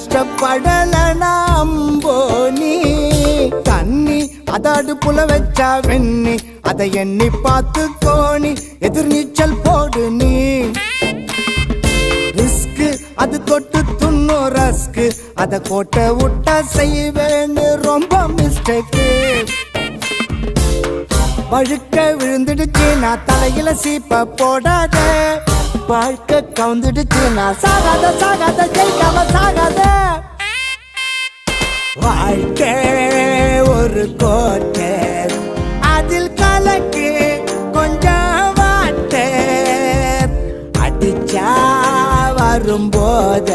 கஷ்டப்படலனா அம்போனி தண்ணி அத அடுப்புல வச்சா வெண்ணி அதை எண்ணி பார்த்து கோணி எதிர் நீச்சல் போடு நீ ரிஸ்க் அது தொட்டு துண்ணு ரஸ்க் அத கோட்டை விட்டா செய்வேன்னு ரொம்ப மிஸ்டேக்கு வழுக்க விழுந்துடுச்சு நான் தலையில சீப்ப போடாத வாழ்க்கை கவுந்துடுச்சு நான் சாகாத சாகாத ஜெயிக்காம சாகாத வாழ்க்கை ஒரு கோட்டை அதில் கலக்கு கொஞ்சம் வாட்ட அடிச்சா வரும்போது